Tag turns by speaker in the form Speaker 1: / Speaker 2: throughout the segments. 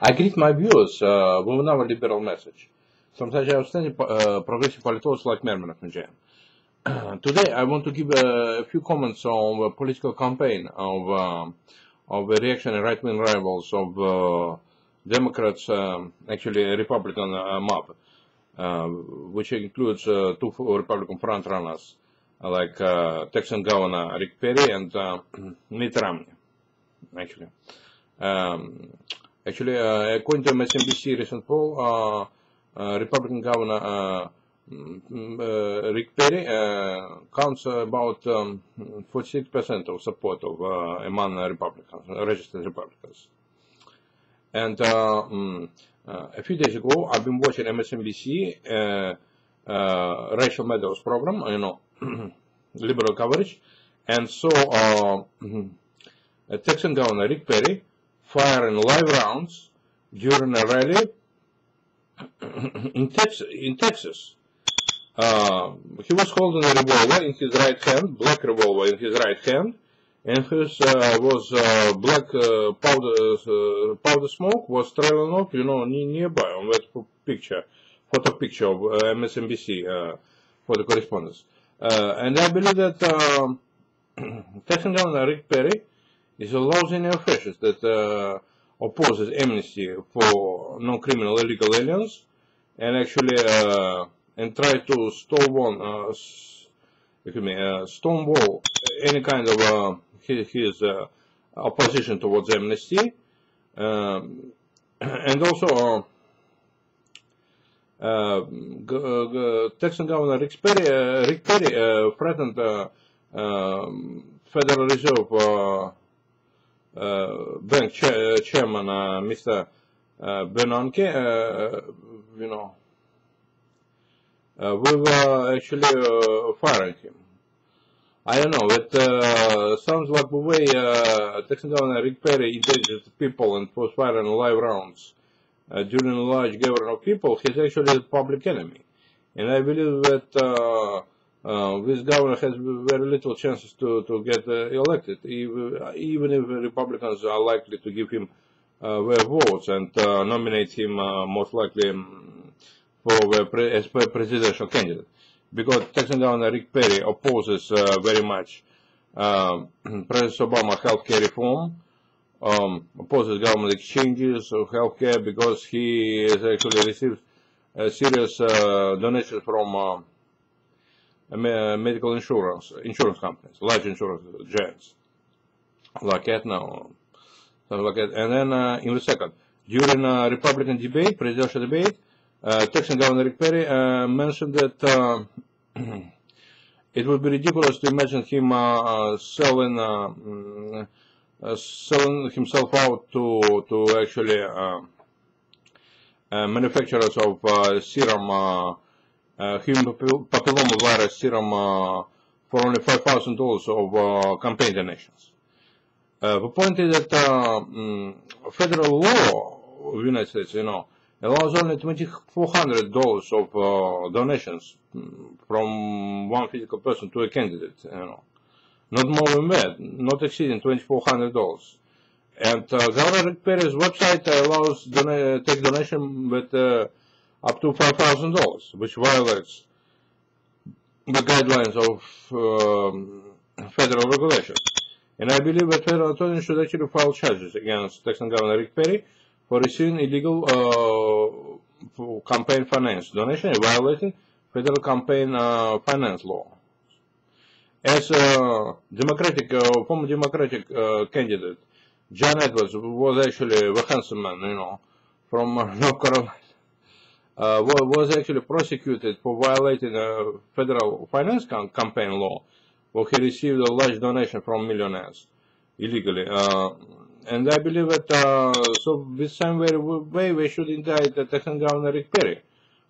Speaker 1: I greet my viewers with another liberal message from such outstanding progressive politologists like Merman Ahmadinejad. Today I want to give a few comments on the political campaign of the reactionary right-wing rivals of Democrats, actually a Republican mob, which includes two Republican frontrunners like Texan Governor Rick Perry and Mitt Romney, actually. According to MSNBC recent poll, Republican Governor Rick Perry counts about 46% of support of among Republicans, registered Republicans. And a few days ago, I've been watching MSNBC Rachel Maddow's program, liberal coverage, and saw Texan Governor Rick Perry firing live rounds during a rally in Texas. He was holding a revolver in his right hand, black revolver in his right hand, and his was black powder smoke was trailing off, nearby on that photo picture of MSNBC for the correspondence. And I believe that Texan Governor Rick Perry is a lousy neo-fascist that opposes amnesty for non-criminal illegal aliens, and actually and try to stonewall any kind of his opposition towards amnesty, and also Texan Governor Rick Perry threatened Federal Reserve Bank Chairman Mr. Bernanke, with actually firing him. I don't know, it sounds like the way Texan Governor Rick Perry engages people and was firing live rounds during a large gathering of people. He's actually a public enemy. And I believe that this governor has very little chances to get elected, even if Republicans are likely to give him their votes and nominate him most likely as presidential candidate. Because Texan Governor Rick Perry opposes very much President Obama healthcare reform, opposes government exchanges of healthcare because he has actually received serious donations from medical insurance companies, large insurance giants, like Aetna, something like that. And then in the second, during Republican debate, presidential debate, Texan Governor Rick Perry mentioned that it would be ridiculous to imagine him selling himself out to actually manufacturers of serum, human papillomavirus serum for only $5,000 of campaign donations. The point is that federal law of the United States, allows only $2,400 of donations from one physical person to a candidate, not more than that, not exceeding $2,400. And Governor Rick Perry's website allows take donation with up to $5,000, which violates the guidelines of federal regulations. And I believe that federal authorities should actually file charges against Texan Governor Rick Perry for receiving illegal campaign finance donation and violating federal campaign finance law. As former Democratic candidate, John Edwards was actually the handsome man, from North Carolina, was actually prosecuted for violating federal finance campaign law, where he received a large donation from millionaires illegally. And I believe that so this same way we should indict the Texan Governor Rick Perry,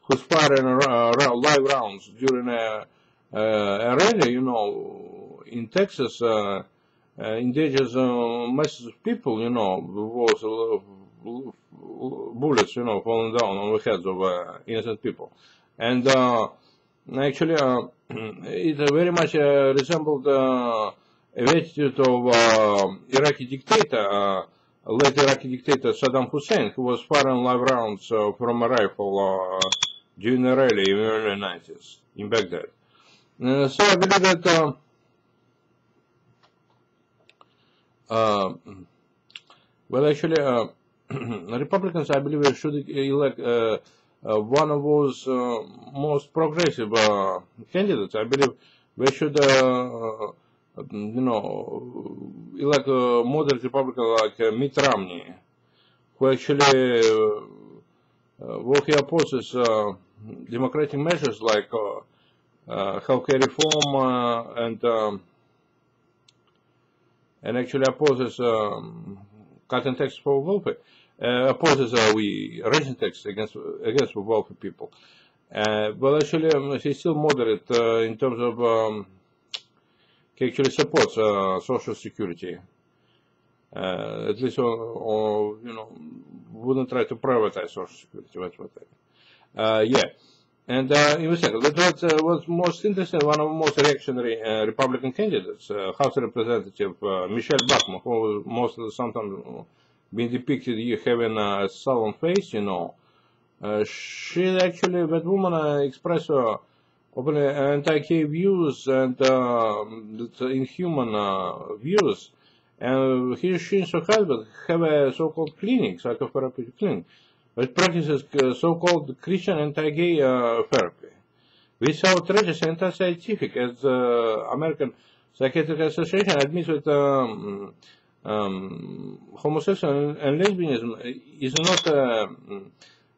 Speaker 1: who's firing live rounds during a rally, in Texas, endangers masses of people, with bullets, falling down on the heads of innocent people. And actually, it very much resembled the attitude of Iraqi dictator late Iraqi dictator Saddam Hussein, who was firing live rounds from a rifle during a rally in the early 90s in Baghdad. So I believe that well, actually, Republicans, I believe, should elect one of those most progressive candidates. I believe they should, you know, elect a moderate Republican like Mitt Romney, who actually he opposes democratic measures like healthcare reform and actually opposes cutting taxes for wealthy, opposes raising taxes against wealthy people. But actually, he's still moderate in terms of he actually supports social security. At least, or you know, wouldn't try to privatize social security. That's what I mean. Yeah. And in a second, that was most interesting, one of the most reactionary Republican candidates, House Representative Michelle Bachmann, who most of the sometimes been depicted having a sullen face, you know. She actually, that woman expressed openly anti-gay views and inhuman views. And she and her husband have a so-called clinic, psychotherapeutic clinic, which practices so-called Christian anti-gay therapy. This outrageous and anti-scientific, as the American Psychiatric Association admits that homosexuality and lesbianism is not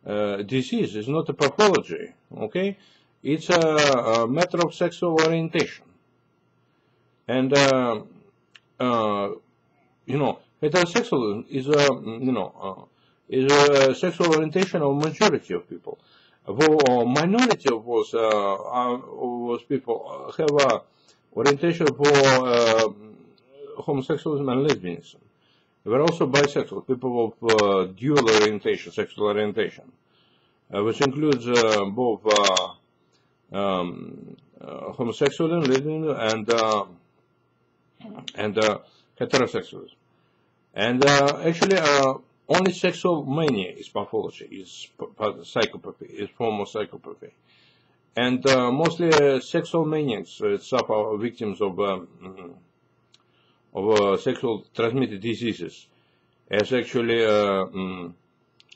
Speaker 1: a disease, it's not a pathology, okay? It's a matter of sexual orientation. And, you know, heterosexualism is a, is a sexual orientation of majority of people. Though minority of those people have a orientation for homosexualism and lesbianism. There are also bisexual, people of dual orientation, sexual orientation, which includes both homosexualism, lesbianism, and heterosexualism. And actually, only sexual mania is pathology, is psychopathy, is form of psychopathy. And mostly sexual maniacs suffer victims of sexual transmitted diseases. As actually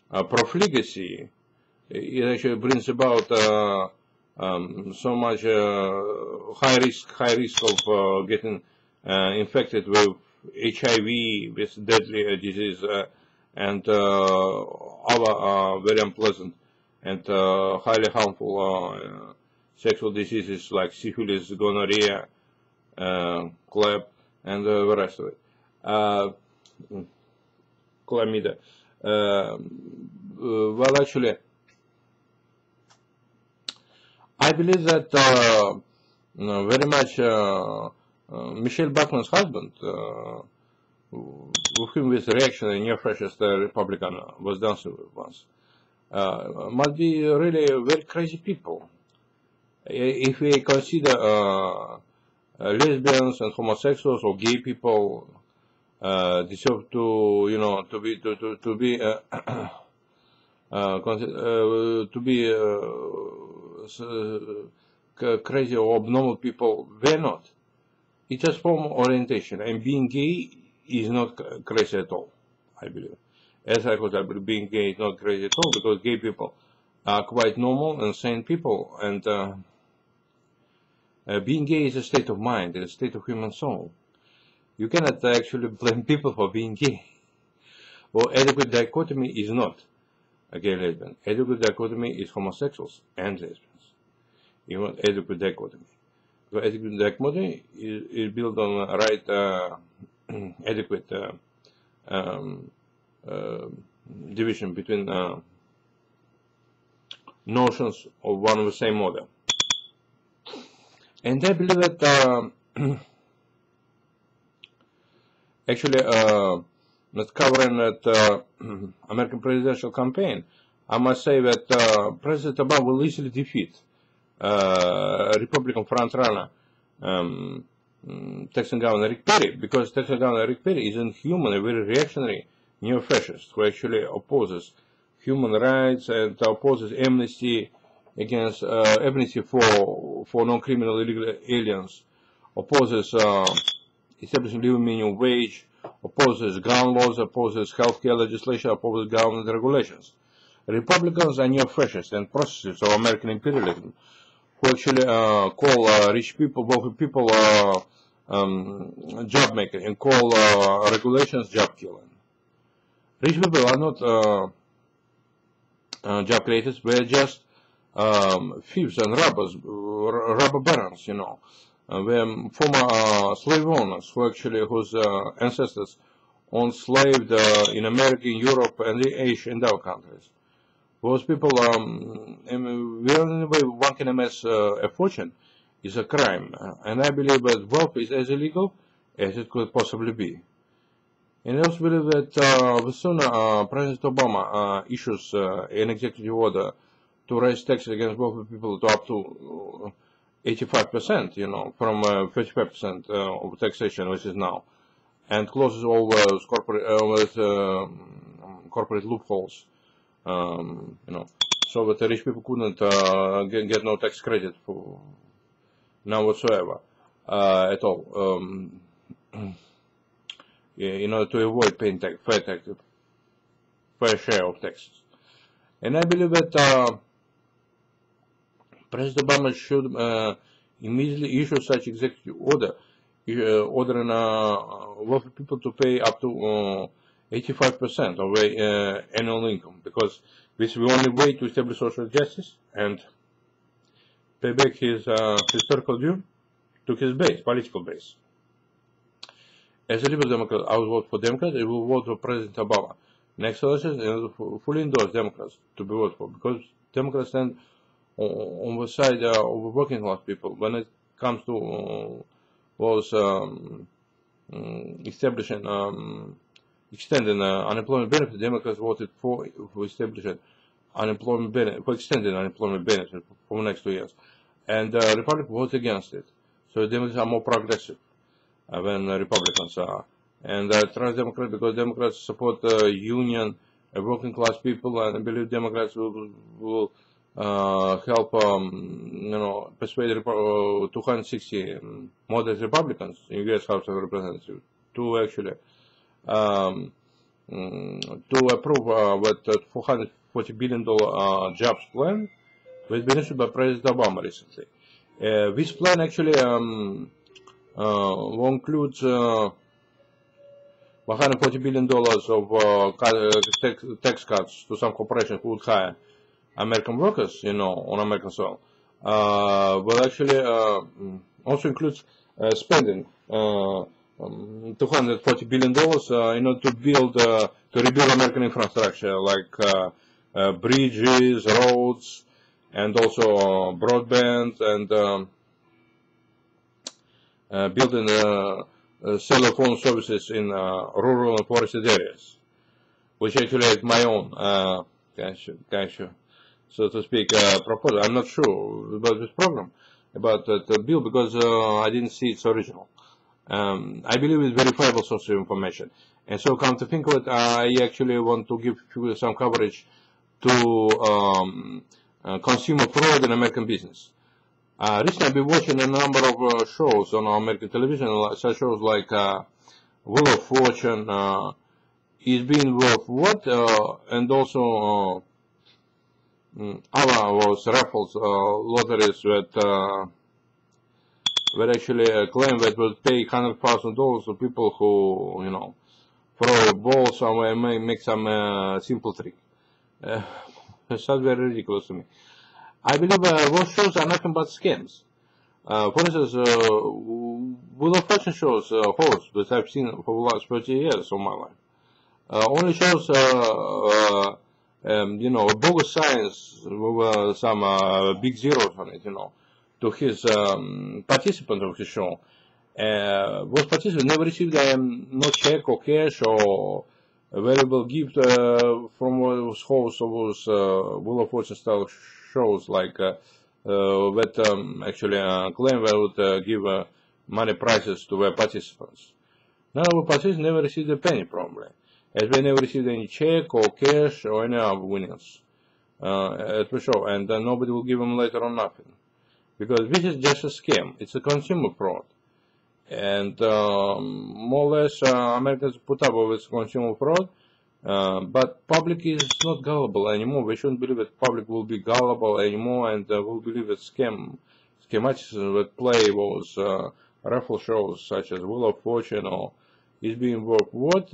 Speaker 1: profligacy, it actually brings about so much high risk of getting infected with HIV, with deadly disease, and other very unpleasant and highly harmful sexual diseases like syphilis, gonorrhea, CLAP, and the rest of it. Chlamydia. Well, actually, I believe that very much Michelle Bachmann's husband, with whom this reactionary neo-fascist Republican was dancing with once, must be really very crazy people. If we consider lesbians and homosexuals or gay people deserve to, you know, to be crazy or abnormal people, they're not. It's just form of orientation, and being gay is not crazy at all, I believe. As I believe being gay is not crazy at all, because gay people are quite normal and sane people, and being gay is a state of mind, a state of human soul. You cannot actually blame people for being gay. Well, adequate dichotomy is not a gay lesbian. Adequate dichotomy is homosexuals and lesbians. You want adequate dichotomy. So adequate dichotomy is built on right adequate division between notions of one and the same order. And I believe that actually not covering that American presidential campaign, I must say that President Obama will easily defeat Republican frontrunner Texan Governor Rick Perry, because Texan Governor Rick Perry is inhuman, a very reactionary neo-fascist who actually opposes human rights and opposes amnesty against amnesty for non-criminal illegal aliens, opposes establishing living minimum wage, opposes gun laws, opposes healthcare legislation, opposes government regulations. Republicans are neo-fascists and processors of American imperialism, who actually call rich people, wealthy people, job making, and call regulations job killing. Rich people are not job creators; we're just thieves and robbers, robber barons, you know. We're former slave owners whose ancestors enslaved in America, Europe, and Asia, and our countries. Those people, the only way one can amass a fortune is a crime, and I believe that wealth is as illegal as it could possibly be. And I also believe that soon President Obama issues an executive order to raise taxes against wealthy people to up to 85%, you know, from 35% of taxation, which is now, and closes all those corporate loopholes, you know, so that the rich people couldn't get no tax credit for now whatsoever at all, in order to avoid paying fair share of taxes. And I believe that President Obama should immediately issue such executive order, ordering wealthy people to pay up to 85% of their annual income, because this is the only way to establish social justice and pay back his historical due to his base, political base. As a Liberal Democrat, I will vote for Democrats. I will vote for President Obama. Next election, I will fully endorse Democrats to be voted for, because Democrats stand on the side of working class people when it comes to those extending unemployment benefits. Democrats voted for establishing unemployment benefit, for extending unemployment benefit for the next 2 years, and Republicans voted against it. So Democrats are more progressive than Republicans are, and I trust Democrats because Democrats support union and working class people, and I believe Democrats will help, you know, persuade 260 moderate Republicans in U.S. House of Representatives to actually to approve that $440 billion jobs plan was been issued by President Obama recently. This plan actually will include $140 billion of tax cuts to some corporations who would hire American workers, you know, on American soil. Will actually also includes spending $240 billion in order to build, to rebuild American infrastructure like bridges, roads, and also broadband, and building cell phone services in rural and forested areas, which actually is my own, so to speak, proposal. I'm not sure about this program, about the bill, because I didn't see its original. I believe it's verifiable source of information. And so, come to think of it, I actually want to give you some coverage to consumer fraud in American business. Recently, I've been watching a number of shows on American television, such shows like Wheel of Fortune, Is Being Worth What, and also other was raffles, lotteries that actually claim that would pay $100,000 to people who, you know, throw a ball somewhere and make some simple trick. It sounds very ridiculous to me. I believe those shows are nothing but scams. For instance, Wheel of Fortune shows, hosts that I've seen for the last 30 years of my life, only shows, you know, bogus signs with some big zeros on it, you know, to his participants of his show. Those participants never received no check or cash or a valuable gift from those hosts of those Wheel of Fortune style shows, like that actually claim they would give money prizes to their participants. None of the participants never received a penny, probably. as they never received any check or cash or any other winnings at the show, and nobody will give them later on nothing. Because this is just a scam. It's a consumer fraud. And more or less Americans put up with consumer fraud, but public is not gullible anymore. We shouldn't believe that public will be gullible anymore and will believe that schematicism that play those raffle shows such as Wheel of Fortune or Is Being Worth What,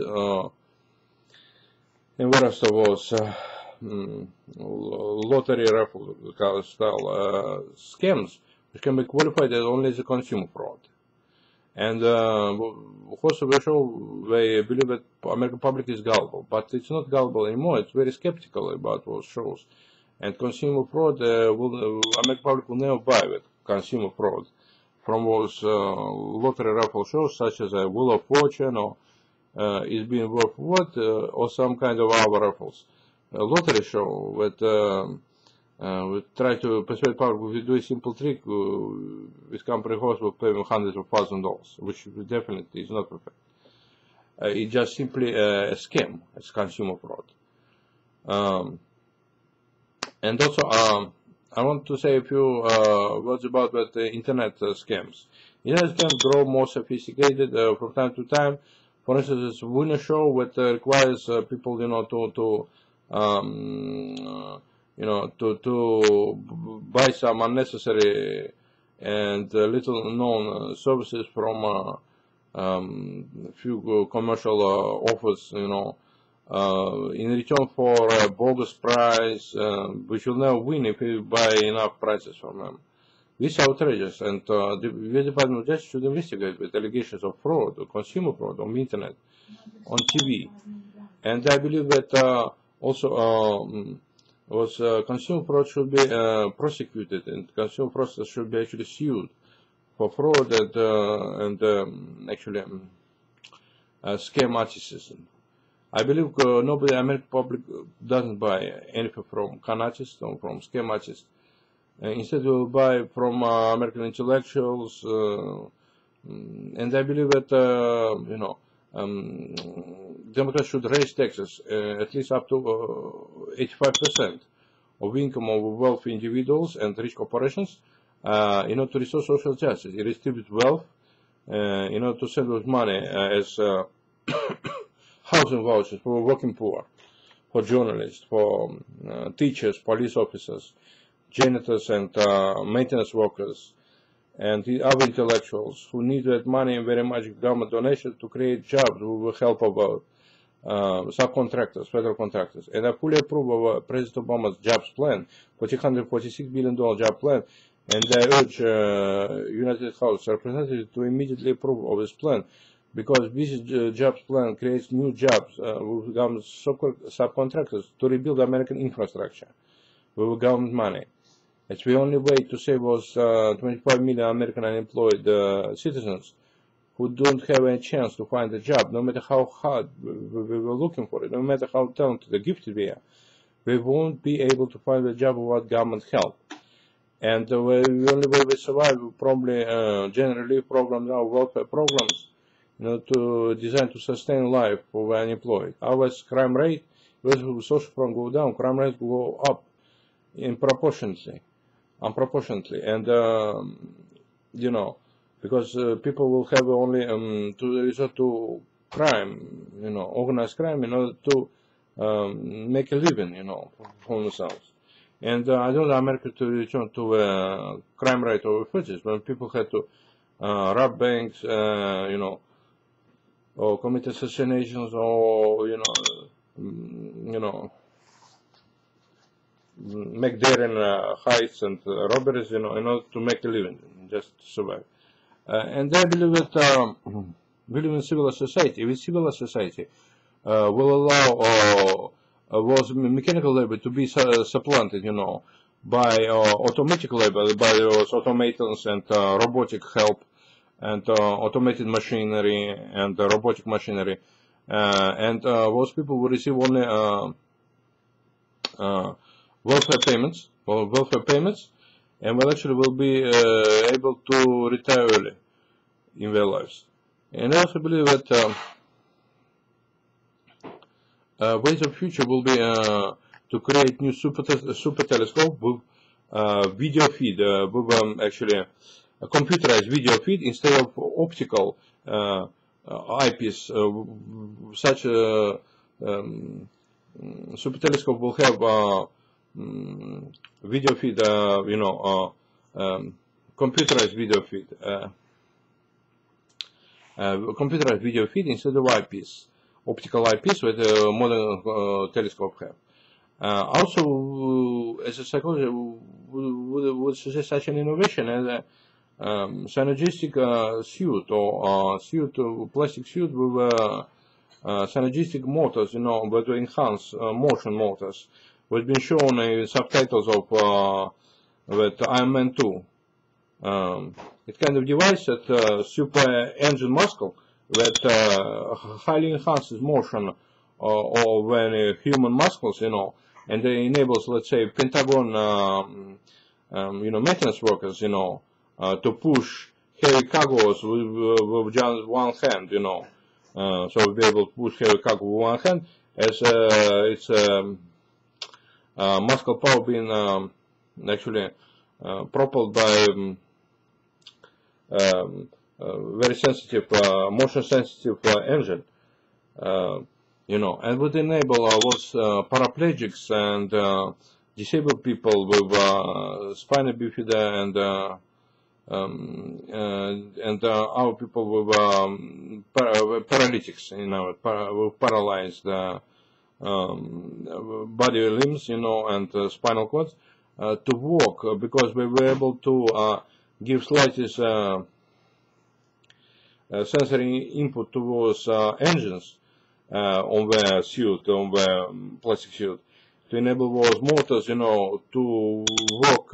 Speaker 1: and what rest of those lottery raffle style scams, which can be qualified as only as a consumer fraud. And hosts of the show, they believe that American public is gullible, but it's not gullible anymore. It's very skeptical about those shows. And consumer fraud, American public will never buy with consumer fraud from those lottery raffle shows such as Wheel of Fortune or Is Being Worth What, or some kind of other raffles. A lottery show that we try to persuade public we do a simple trick. This company host will pay them hundreds of thousands of dollars, which definitely is not perfect. It's just simply a scam. It's consumer fraud. And also, I want to say a few words about the internet scams. Internet scams grow more sophisticated from time to time. For instance, a winner show that requires people, to buy some unnecessary and little known services from few commercial offers, in return for a bogus price, which will never win if you buy enough prices from them. This is outrageous, and the US Department of Justice should investigate with allegations of fraud, or consumer fraud on the internet, on TV. And I believe that also consumer fraud should be prosecuted, and consumer fraudsters should be actually sued for fraud and actually scam artists. I believe nobody, American public, doesn't buy anything from con artists or from scam artists. Instead, we will buy from American intellectuals, and I believe that Democrats should raise taxes at least up to 85% of income of wealthy individuals and rich corporations in order to restore social justice, redistribute wealth, in order to send those money as housing vouchers for working poor, for journalists, for teachers, police officers, janitors and maintenance workers, and the other intellectuals who need that money and very much government donations to create jobs with the help of subcontractors, federal contractors. And I fully approve of President Obama's jobs plan, $446 billion job plan, and I urge United House representatives to immediately approve of this plan, because this jobs plan creates new jobs with government subcontractors to rebuild American infrastructure with government money. It's the only way to save those 25 million American unemployed citizens who don't have any chance to find a job, no matter how hard we were looking for it, no matter how talented or gifted we are. We won't be able to find a job without government help. And the only way we survive will probably general relief programs or welfare programs, to design to sustain life for the unemployed. Otherwise, crime rate, if social program go down, crime rate will go up unproportionately, and because people will have only to resort to crime, organized crime, in order to make a living, for themselves. And I don't want America to return to a crime rate of the 30s, when people had to rob banks, or commit assassinations, or make daring heists and robberies, in order to make a living, just to survive. And I believe that we live in civil society. If civil society will allow was mechanical labor to be supplanted, by automatic labor, by those automatons and robotic help, and automated machinery and robotic machinery, and those people will receive only welfare payments, and will actually will be able to retire early in their lives. And I also believe that ways of future will be to create new super telescope with video feed, with actually a computerized video feed instead of optical eyepiece. Such a super telescope will have video feed, computerized video feed, computerized video feed instead of eyepiece, optical eyepiece with a modern telescope have. Also, as a psychologist, would suggest such an innovation as a synergistic suit or plastic suit with synergistic motors, that enhance motion motors, which has been shown in subtitles of with Iron Man 2. It's kind of device that super engine muscle that highly enhances motion of human muscles, and it enables, let's say, Pentagon, maintenance workers, to push heavy cargoes with just one hand, so we'll be able to push heavy cargo with one hand, as it's muscle power being actually propelled by very sensitive, motion sensitive engine, and would enable those paraplegics and disabled people with spina bifida and our people with paralytics, with paralyzed body limbs, and spinal cords, to walk, because we were able to give slightest sensory input to those engines on the suit, on the plastic suit, to enable those motors, to work,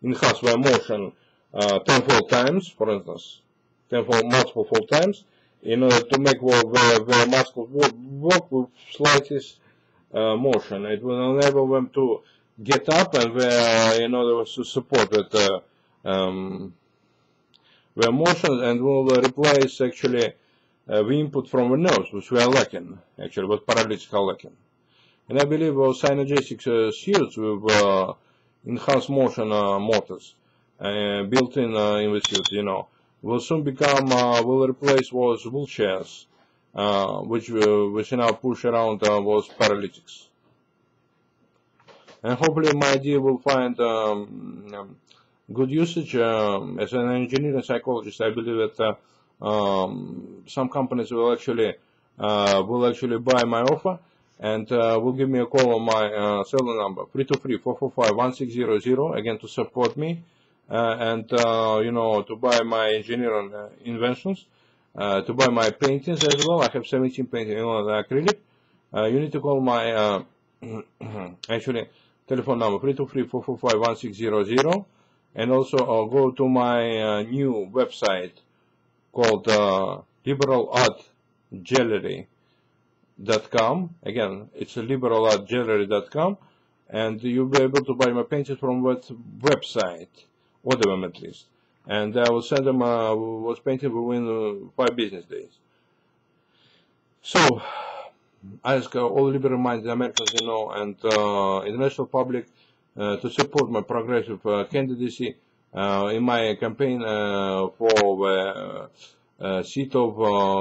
Speaker 1: enhance their motion tenfold times, for instance, multiple fold times, in order to make their muscles work with slightest motion. It will enable them to get up and in order to support that their motions, and will replace actually the input from the nerves, which we are lacking, actually, what paralytics are lacking. And I believe those synergistic suits with enhanced motion motors built in the suit, will soon become, will replace those wheelchairs, which now push around those paralytics. And hopefully my idea will find good usage. As an engineer and psychologist, I believe that some companies will actually buy my offer, and will give me a call on my cellular number 323-445-1600, again, to support me, and to buy my engineering inventions, to buy my paintings as well. I have 17 paintings on acrylic. You need to call my actually telephone number 323-445-1600, and also go to my new website called liberalartgallery.com. Again, it's liberalartgallery.com, and you'll be able to buy my paintings from that website, order them at least, and I will send them was painted within 5 business days. So I ask all liberal-minded Americans, and international public to support my progressive candidacy in my campaign for the seat of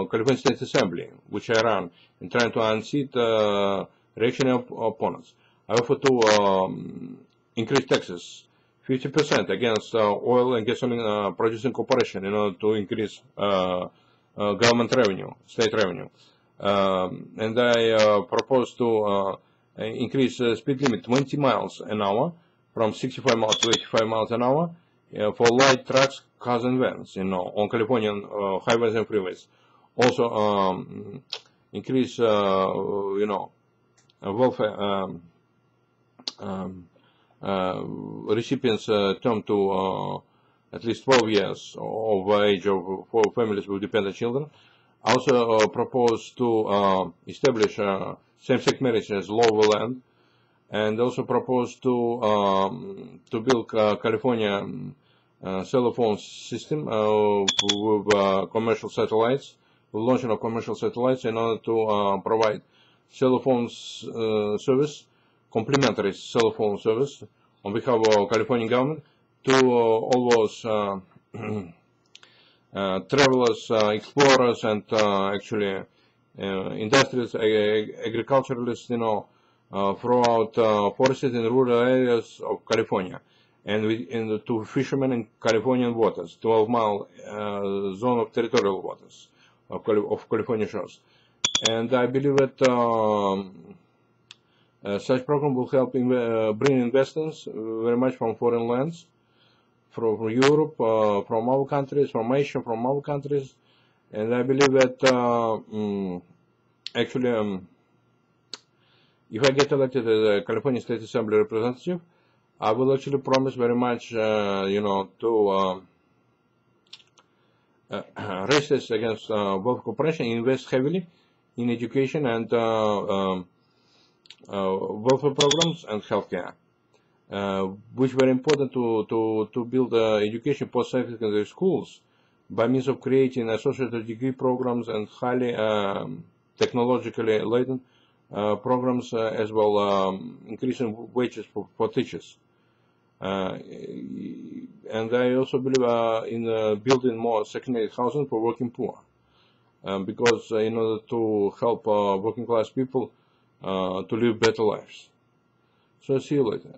Speaker 1: California State Assembly, which I run, in trying to unseat reactionary opponents. I offer to increase taxes 50% against oil and gasoline producing corporation in order to increase government revenue, state revenue. And I propose to increase speed limit 20 miles an hour, from 65 miles to 85 miles an hour, for light trucks, cars and vans, on Californian highways and freeways. Also, increase, welfare recipients term to at least 12 years of age for families with dependent children. Also propose to establish same-sex marriage as law of the land, and also propose to build California cell phone system with commercial satellites, with launching of commercial satellites, in order to provide cell phone service, complimentary cell phone service on behalf of California government to all those travelers, explorers, and actually industrialists, agriculturalists, throughout forests and rural areas of California, and to fishermen in Californian waters, 12-mile zone of territorial waters of California shores. And I believe that such program will help bring investors very much from foreign lands, from Europe, from our countries, from Asia, from our countries. And I believe that actually, if I get elected as a California State Assembly representative, I will actually promise very much, to resist against wealth corporation, invest heavily in education and welfare programs and healthcare, which are very important to build education post-secondary schools by means of creating associated degree programs and highly technologically laden programs, as well increasing wages for teachers. And I also believe in building more secondary housing for working poor, because in order to help working class people to live better lives. So see you later.